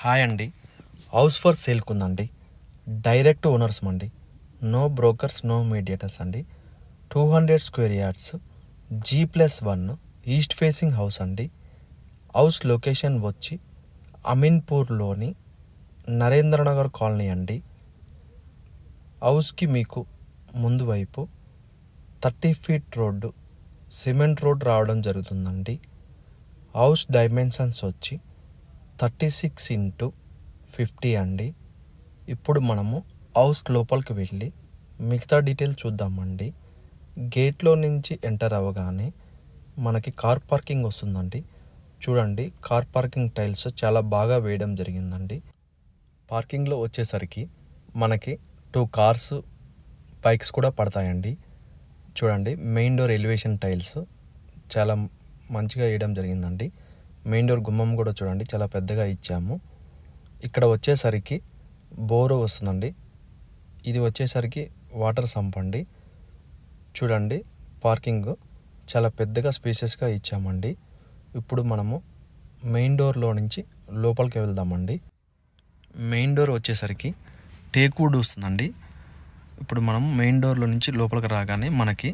Hi అండి. House for సేల్కి ఉందండి. డైరెక్ట్ ఓనర్స్ అండి. నో బ్రోకర్స్, నో మీడియేటర్స్ అండి. 200 square yards, G+1 east facing house అండి. హౌస్ లొకేషన్ వచ్చి అమీన్పూర్లోని నరేంద్రనగర్ కాలనీ అండి. హౌస్కి మీకు ముందు వైపు 30 ఫీట్ రోడ్డు, సిమెంట్ రోడ్ రావడం జరుగుతుందండి. హౌస్ డైమెన్షన్స్ వచ్చి 36x50 అండి. ఇప్పుడు మనము హౌస్ లోపలికి వెళ్ళి మిగతా డీటెయిల్ చూద్దామండి. గేట్లో నుంచి ఎంటర్ అవ్వగానే మనకి కార్ పార్కింగ్ వస్తుందండి. చూడండి, కార్ పార్కింగ్ టైల్స్ చాలా బాగా వేయడం జరిగిందండి. పార్కింగ్లో వచ్చేసరికి మనకి 2 కార్స్, బైక్స్ కూడా పడతాయండి. చూడండి, మెయిన్ డోర్ ఎలివేషన్ టైల్స్ చాలా మంచిగా వేయడం జరిగిందండి. మెయిన్ డోర్ గుమ్మం కూడా చూడండి, చాలా పెద్దగా ఇచ్చాము. ఇక్కడ వచ్చేసరికి బోరు వస్తుందండి. ఇది వచ్చేసరికి వాటర్ సంప్ అండి. చూడండి, పార్కింగ్ చాలా పెద్దగా స్పేసెస్గా ఇచ్చామండి. ఇప్పుడు మనము మెయిన్ డోర్లో నుంచి లోపలికి వెళ్దామండి. మెయిన్ డోర్ వచ్చేసరికి టేక్వుడ్ వస్తుందండి. ఇప్పుడు మనం మెయిన్ డోర్లో నుంచి లోపలికి రాగానే మనకి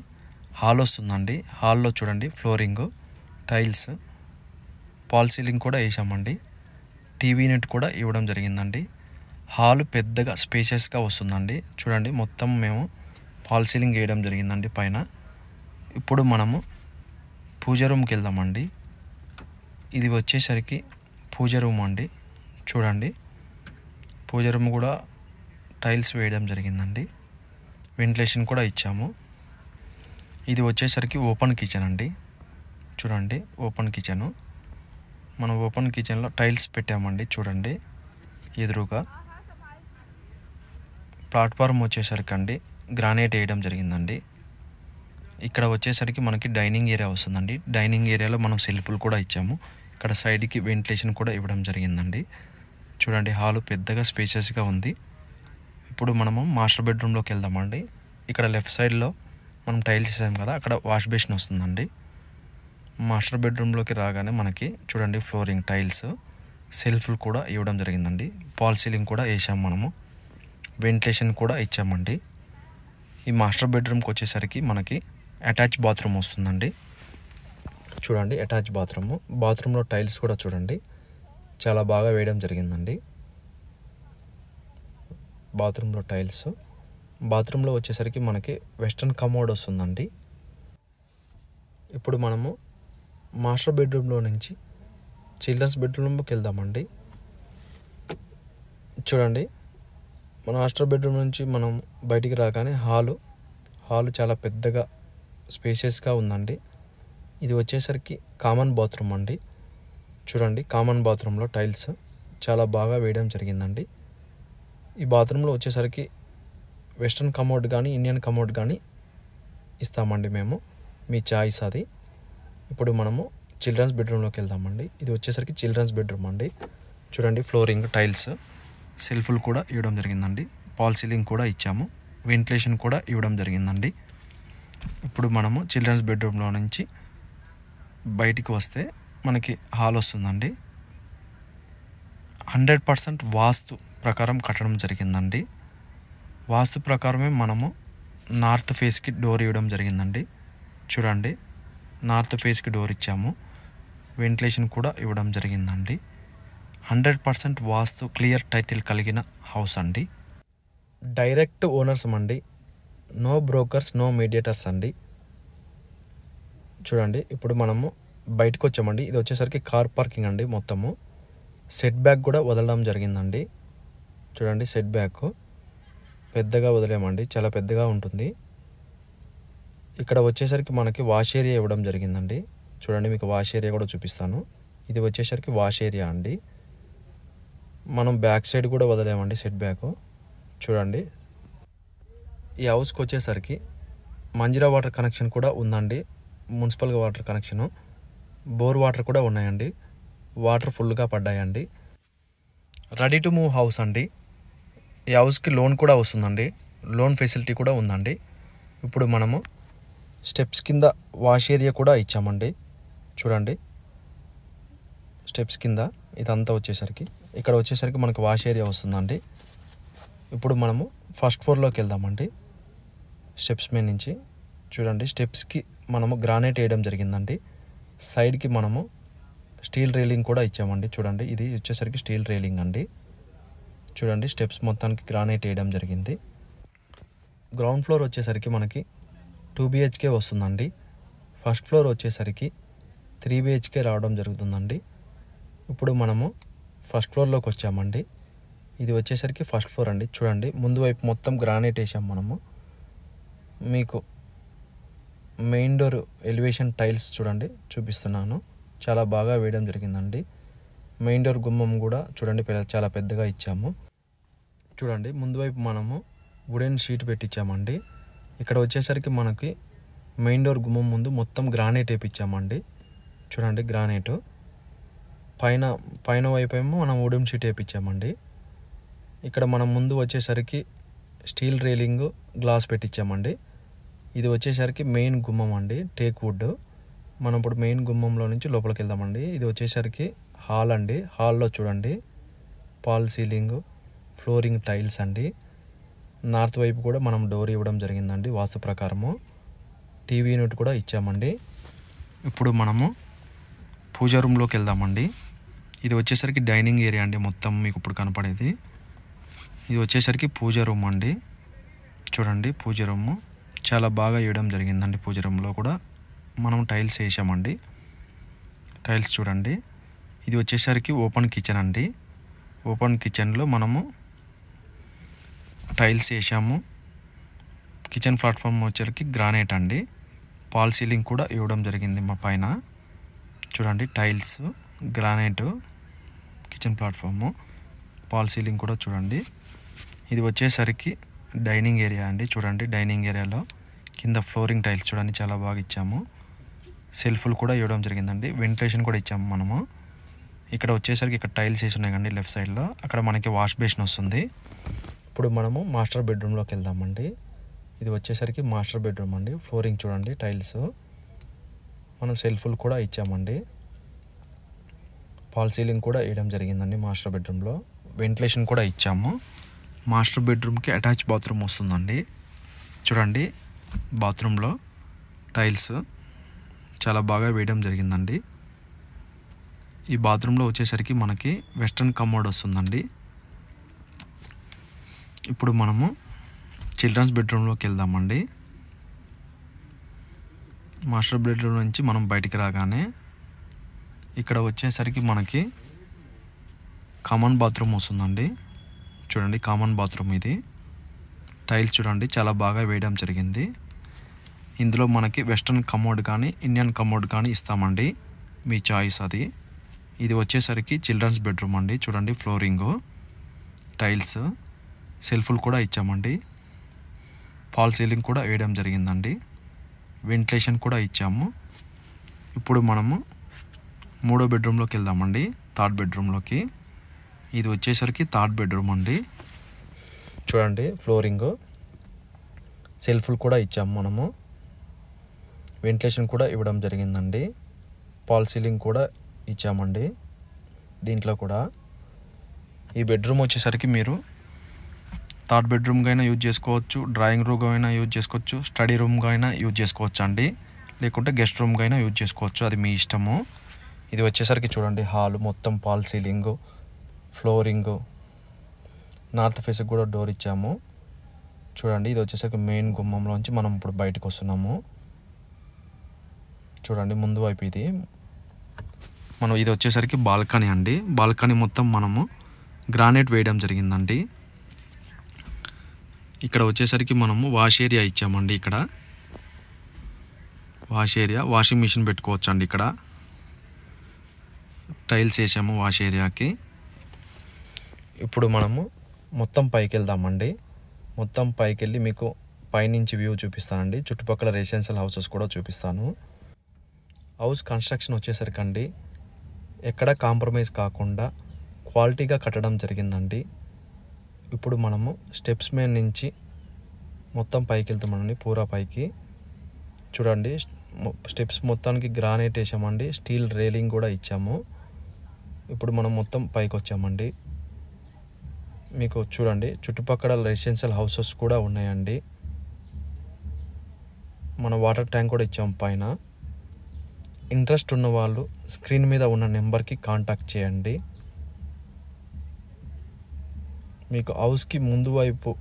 హాల్ వస్తుందండి. హాల్లో చూడండి, ఫ్లోరింగ్ టైల్స్, పాల్ సీలింగ్ కూడా వేసామండి. టీవీ యూనిట్ కూడా ఇవ్వడం జరిగిందండి. హాల్ పెద్దగా స్పేషియస్గా వస్తుందండి. చూడండి, మొత్తం మేము పాల్ సీలింగ్ వేయడం జరిగిందండి పైన. ఇప్పుడు మనము పూజ రూమ్కి వెళ్దామండి. ఇది వచ్చేసరికి పూజ రూమ్ అండి. చూడండి, పూజ రూమ్ కూడా టైల్స్ వేయడం జరిగిందండి. వెంటిలేషన్ కూడా ఇచ్చాము. ఇది వచ్చేసరికి ఓపెన్ కిచెన్ అండి. చూడండి, ఓపెన్ కిచెను. మనం ఓపెన్ కిచెన్లో టైల్స్ పెట్టామండి. చూడండి, ఎదురుగా ప్లాట్ఫామ్ వచ్చేసరికి అండి గ్రానైట్ వేయడం జరిగిందండి. ఇక్కడ వచ్చేసరికి మనకి డైనింగ్ ఏరియా వస్తుందండి. డైనింగ్ ఏరియాలో మనం సెల్ఫ్లు కూడా ఇచ్చాము. ఇక్కడ సైడ్కి వెంటిలేషన్ కూడా ఇవ్వడం జరిగిందండి. చూడండి, హాలు పెద్దగా స్పేషియస్గా ఉంది. ఇప్పుడు మనము మాస్టర్ బెడ్రూమ్లోకి వెళ్దామండి. ఇక్కడ లెఫ్ట్ సైడ్లో మనం టైల్స్ వేసాం కదా, అక్కడ వాష్ బేసిన్ వస్తుందండి. మాస్టర్ బెడ్రూమ్లోకి రాగానే మనకి చూడండి, ఫ్లోరింగ్ టైల్స్, సెల్ఫ్లు కూడా ఇవ్వడం జరిగిందండి. పాల్ సీలింగ్ కూడా వేసాము మనము. వెంటిలేషన్ కూడా ఇచ్చామండి. ఈ మాస్టర్ బెడ్రూమ్కి వచ్చేసరికి మనకి అటాచ్ బాత్రూమ్ వస్తుందండి. చూడండి, అటాచ్ బాత్రూము. బాత్రూంలో టైల్స్ కూడా చూడండి, చాలా బాగా వేయడం జరిగిందండి. బాత్రూంలో టైల్స్. బాత్రూంలో వచ్చేసరికి మనకి వెస్ట్రన్ కమోడ్ వస్తుందండి. ఇప్పుడు మనము మాస్టర్ బెడ్రూమ్లో నుంచి చిల్డ్రన్స్ బెడ్రూమ్కి వెళ్దామండి. చూడండి, మన మాస్టర్ బెడ్రూమ్ నుంచి మనం బయటికి రాగానే హాలు చాలా పెద్దగా స్పేషియస్గా ఉందండి. ఇది వచ్చేసరికి కామన్ బాత్రూమ్ అండి. చూడండి, కామన్ బాత్రూంలో టైల్స్ చాలా బాగా వేయడం జరిగిందండి. ఈ బాత్రూంలో వచ్చేసరికి వెస్ట్రన్ కమోడ్ కానీ ఇండియన్ కమోడ్ కానీ ఇస్తామండి మేము, మీ చాయిస్ అది. ఇప్పుడు మనము చిల్డ్రన్స్ బెడ్రూమ్లోకి వెళ్దామండి. ఇది వచ్చేసరికి చిల్డ్రన్స్ బెడ్రూమ్ అండి. చూడండి, ఫ్లోరింగ్ టైల్స్, సెల్ఫ్లు కూడా ఇవ్వడం జరిగిందండి. పాల్ సీలింగ్ కూడా ఇచ్చాము. వెంటిలేషన్ కూడా ఇవ్వడం జరిగిందండి. ఇప్పుడు మనము చిల్డ్రన్స్ బెడ్రూమ్లో నుంచి బయటికి వస్తే మనకి హాల్ వస్తుందండి. 100% వాస్తు ప్రకారం కట్టడం జరిగిందండి. వాస్తు ప్రకారమే మనము నార్త్ ఫేస్కి డోర్ ఇవ్వడం జరిగిందండి. చూడండి, నార్త్ ఫేస్కి డోర్ ఇచ్చాము. వెంటిలేషన్ కూడా ఇవ్వడం జరిగిందండి. 100% వాస్తు క్లియర్ టైటిల్ కలిగిన హౌస్ అండి. డైరెక్ట్ ఓనర్స్ అండి. నో బ్రోకర్స్, నో మీడియేటర్స్ అండి. చూడండి, ఇప్పుడు మనము బయటకు వచ్చామండి. ఇది వచ్చేసరికి కార్ పార్కింగ్ అండి. మొత్తము సెట్ బ్యాక్ కూడా వదలడం జరిగిందండి. చూడండి, సెట్ బ్యాక్ పెద్దగా వదిలేమండి, చాలా పెద్దగా ఉంటుంది. ఇక్కడ వచ్చేసరికి మనకి వాష్ ఏరియా ఇవ్వడం జరిగిందండి. చూడండి, మీకు వాష్ ఏరియా కూడా చూపిస్తాను. ఇది వచ్చేసరికి వాష్ ఏరియా అండి. మనం బ్యాక్ సైడ్ కూడా వదిలేమండి సెట్ బ్యాక్. చూడండి, ఈ హౌస్కి వచ్చేసరికి మంజీరా వాటర్ కనెక్షన్ కూడా ఉందండి. మున్సిపల్గా వాటర్ కనెక్షను, బోర్ వాటర్ కూడా ఉన్నాయండి. వాటర్ ఫుల్గా పడ్డాయండి. రెడీ టు మూవ్ హౌస్ అండి. ఈ హౌస్కి లోన్ కూడా వస్తుందండి. లోన్ ఫెసిలిటీ కూడా ఉందండి. ఇప్పుడు మనము స్టెప్స్ కింద వాష్ ఏరియా కూడా ఇచ్చామండి. చూడండి, స్టెప్స్ కింద ఇదంతా వచ్చేసరికి ఇక్కడ వచ్చేసరికి మనకు వాష్ ఏరియా వస్తుందండి. ఇప్పుడు మనము ఫస్ట్ ఫ్లోర్లోకి వెళ్దామండి. స్టెప్స్ మీద నుంచి చూడండి, స్టెప్స్కి మనము గ్రానైట్ వేయడం జరిగిందండి. సైడ్కి మనము స్టీల్ రైలింగ్ కూడా ఇచ్చామండి. చూడండి, ఇది వచ్చేసరికి స్టీల్ రైలింగ్ అండి. చూడండి, స్టెప్స్ మొత్తానికి గ్రానైట్ వేయడం జరిగింది. గ్రౌండ్ ఫ్లోర్ వచ్చేసరికి మనకి 2 BHK వస్తుందండి. ఫస్ట్ ఫ్లోర్ వచ్చేసరికి 3 BHK రావడం జరుగుతుందండి. ఇప్పుడు మనము ఫస్ట్ ఫ్లోర్లోకి వచ్చామండి. ఇది వచ్చేసరికి ఫస్ట్ ఫ్లోర్ అండి. చూడండి, ముందు వైపు మొత్తం గ్రానైట్ వేసాం మనము. మీకు మెయిన్ డోర్ ఎలివేషన్ టైల్స్ చూడండి చూపిస్తున్నాను, చాలా బాగా వేయడం జరిగిందండి. మెయిన్ డోర్ గుమ్మం కూడా చూడండి చాలా పెద్దగా ఇచ్చాము. చూడండి, ముందు వైపు మనము వుడెన్ షీట్ పెట్టించామండి. ఇక్కడ వచ్చేసరికి మనకి మెయిన్ డోర్ గుమ్మం ముందు మొత్తం గ్రానైట్ వేయించామండి. చూడండి, గ్రానైట్ పైన వైపు ఏమో మనం వుడెన్ షీట్ వేయించామండి. ఇక్కడ మనం ముందు వచ్చేసరికి స్టీల్ రైలింగ్ గ్లాస్ పెట్టించామండి. ఇది వచ్చేసరికి మెయిన్ గుమ్మం అండి, టేక్ వుడ్. మనం ఇప్పుడు మెయిన్ గుమ్మంలో నుంచి లోపలికి వెళ్దామండి. ఇది వచ్చేసరికి హాల్ అండి. హాల్లో చూడండి, పాల్ సీలింగ్, ఫ్లోరింగ్ టైల్స్ అండి. నార్త్ వైపు కూడా మనం డోర్ ఇవ్వడం జరిగిందండి వాస్తు ప్రకారము. టీవీ యూనిట్ కూడా ఇచ్చామండి. ఇప్పుడు మనము పూజా రూమ్లోకి వెళ్దామండి. ఇది వచ్చేసరికి డైనింగ్ ఏరియా అండి, మొత్తం మీకు ఇప్పుడు కనపడేది. ఇది వచ్చేసరికి పూజా రూమ్ అండి. చూడండి, పూజా రూము చాలా బాగా వేయడం జరిగిందండి. పూజా రూమ్లో కూడా మనం టైల్స్ వేసామండి. టైల్స్ చూడండి, ఇది వచ్చేసరికి ఓపెన్ కిచెన్ అండి. ఓపెన్ కిచెన్లో మనము టైల్స్ వేసాము. కిచెన్ ప్లాట్ఫామ్ వచ్చేసరికి గ్రానైట్ అండి. పాల్ సీలింగ్ కూడా ఇవ్వడం జరిగింది మా పైన. చూడండి, tiles, granite, kitchen platform, false ceiling కూడా చూడండి. ఇది వచ్చేసరికి డైనింగ్ ఏరియా అండి. చూడండి, డైనింగ్ ఏరియాలో కింద ఫ్లోరింగ్ టైల్స్ చూడండి చాలా బాగా ఇచ్చాము. సెల్ఫ్లు కూడా ఇవ్వడం జరిగిందండి. వెంటిలేషన్ కూడా ఇచ్చాము మనము. ఇక్కడ వచ్చేసరికి ఇక్కడ టైల్స్ వేసి ఉన్నాయి కండి లెఫ్ట్ సైడ్లో. అక్కడ మనకి వాష్ బేసిన్ వస్తుంది. ఇప్పుడు మనము మాస్టర్ బెడ్రూమ్లోకి వెళ్దామండి. ఇది వచ్చేసరికి మాస్టర్ బెడ్రూమ్ అండి. ఫ్లోరింగ్ చూడండి, టైల్స్, మనం సెల్ఫ్లు కూడా ఇచ్చామండి. ఫాల్ సీలింగ్ కూడా వేయడం జరిగిందండి మాస్టర్ బెడ్రూమ్లో. వెంటిలేషన్ కూడా ఇచ్చాము. మాస్టర్ బెడ్రూమ్కి అటాచ్ బాత్రూమ్ వస్తుందండి. చూడండి, బాత్రూంలో టైల్స్ చాలా బాగా వేయడం జరిగిందండి. ఈ బాత్రూంలో వచ్చేసరికి మనకి వెస్ట్రన్ కమోడ్ వస్తుందండి. ఇప్పుడు మనము చిల్డ్రన్స్ బెడ్రూమ్లోకి వెళ్దామండి. మాస్టర్ బెడ్రూమ్ నుంచి మనం బయటికి రాగానే ఇక్కడ వచ్చేసరికి మనకి కామన్ బాత్రూమ్ వస్తుందండి. చూడండి, కామన్ బాత్రూమ్ ఇది. టైల్స్ చూడండి చాలా బాగా వేయడం జరిగింది. ఇందులో మనకి వెస్ట్రన్ కమోడ్ కానీ ఇండియన్ కమోడ్ కానీ ఇస్తామండి, మీ చాయిస్ అది. ఇది వచ్చేసరికి చిల్డ్రన్స్ బెడ్రూమ్ అండి. చూడండి, ఫ్లోరింగు, టైల్స్, సెల్ఫ్లు కూడా ఇచ్చామండి. ఫాల్ సీలింగ్ కూడా వేయడం జరిగిందండి. వెంటిలేషన్ కూడా ఇచ్చాము. ఇప్పుడు మనము 3వ బెడ్రూమ్లోకి వెళ్దామండి, థర్డ్ బెడ్రూమ్లోకి. ఇది వచ్చేసరికి థర్డ్ బెడ్రూమ్ అండి. చూడండి, ఫ్లోరింగు, సెల్ఫ్లు కూడా ఇచ్చాము మనము. వెంటిలేషన్ కూడా ఇవ్వడం జరిగిందండి. ఫాల్ సీలింగ్ కూడా ఇచ్చామండి దీంట్లో కూడా. ఈ బెడ్రూమ్ వచ్చేసరికి మీరు థర్డ్ బెడ్రూమ్గా అయినా యూజ్ చేసుకోవచ్చు, డ్రాయింగ్ రూమ్గా అయినా యూజ్ చేసుకోవచ్చు, స్టడీ రూమ్గా అయినా యూజ్ చేసుకోవచ్చు అండి, లేకుంటే గెస్ట్ రూమ్గా అయినా యూజ్ చేసుకోవచ్చు, అది మీ ఇష్టము. ఇది వచ్చేసరికి చూడండి, హాల్ మొత్తం ఫాల్ సీలింగు, ఫ్లోరింగు, నార్త్ ఫేస్కి కూడా డోర్ ఇచ్చాము. చూడండి, ఇది వచ్చేసరికి మెయిన్ గుమ్మంలోంచి మనం ఇప్పుడు బయటకు వస్తున్నాము. చూడండి, ముందు వైపు ఇది మనం. ఇది వచ్చేసరికి బాల్కనీ అండి. బాల్కనీ మొత్తం మనము గ్రానైట్ వేయడం జరిగిందండి. ఇక్కడ వచ్చేసరికి మనము వాష్ ఏరియా ఇచ్చామండి. ఇక్కడ వాష్ ఏరియా, వాషింగ్ మిషన్ పెట్టుకోవచ్చు అండి. ఇక్కడ టైల్స్ వేసాము వాష్ ఏరియాకి. ఇప్పుడు మనము మొత్తం పైకి వెళ్దామండి. మొత్తం పైకి వెళ్ళి మీకు పైనుంచి వ్యూ చూపిస్తానండి. చుట్టుపక్కల రెసిడెన్షియల్ హౌసెస్ కూడా చూపిస్తాను. హౌస్ కన్స్ట్రక్షన్ వచ్చేసరికి అండి ఎక్కడ కాంప్రమైజ్ కాకుండా క్వాలిటీగా కట్టడం జరిగిందండి. ఇప్పుడు మనము స్టెప్స్ మీద నుంచి మొత్తం పైకి వెళ్తామండి, పూరా పైకి. చూడండి, స్టెప్స్ మొత్తానికి గ్రానైట్ వేసామండి. స్టీల్ రైలింగ్ కూడా ఇచ్చాము. ఇప్పుడు మనం మొత్తం పైకి వచ్చామండి. మీకు చూడండి చుట్టుపక్కల రెసిడెన్షియల్ హౌసెస్ కూడా ఉన్నాయండి. మన వాటర్ ట్యాంక్ కూడా ఇచ్చాం పైన. ఇంట్రెస్ట్ ఉన్న వాళ్ళు స్క్రీన్ మీద ఉన్న నెంబర్కి కాంటాక్ట్ చేయండి. మీకు హౌస్కి ముందు వైపు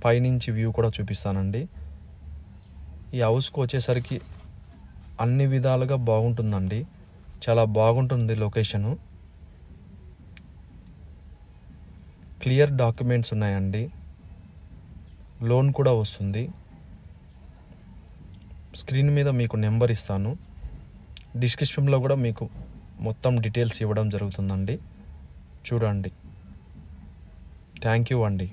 పైనుంచి వ్యూ కూడా చూపిస్తానండి. ఈ హౌస్కి వచ్చేసరికి అన్ని విధాలుగా బాగుంటుందండి. చాలా బాగుంటుంది లొకేషను. క్లియర్ డాక్యుమెంట్స్ ఉన్నాయండి. లోన్ కూడా వస్తుంది. స్క్రీన్ మీద మీకు నెంబర్ ఇస్తాను. డిస్క్రిప్షన్లో కూడా మీకు మొత్తం డీటెయిల్స్ ఇవ్వడం జరుగుతుందండి. చూడండి. థ్యాంక్ యూ అండి.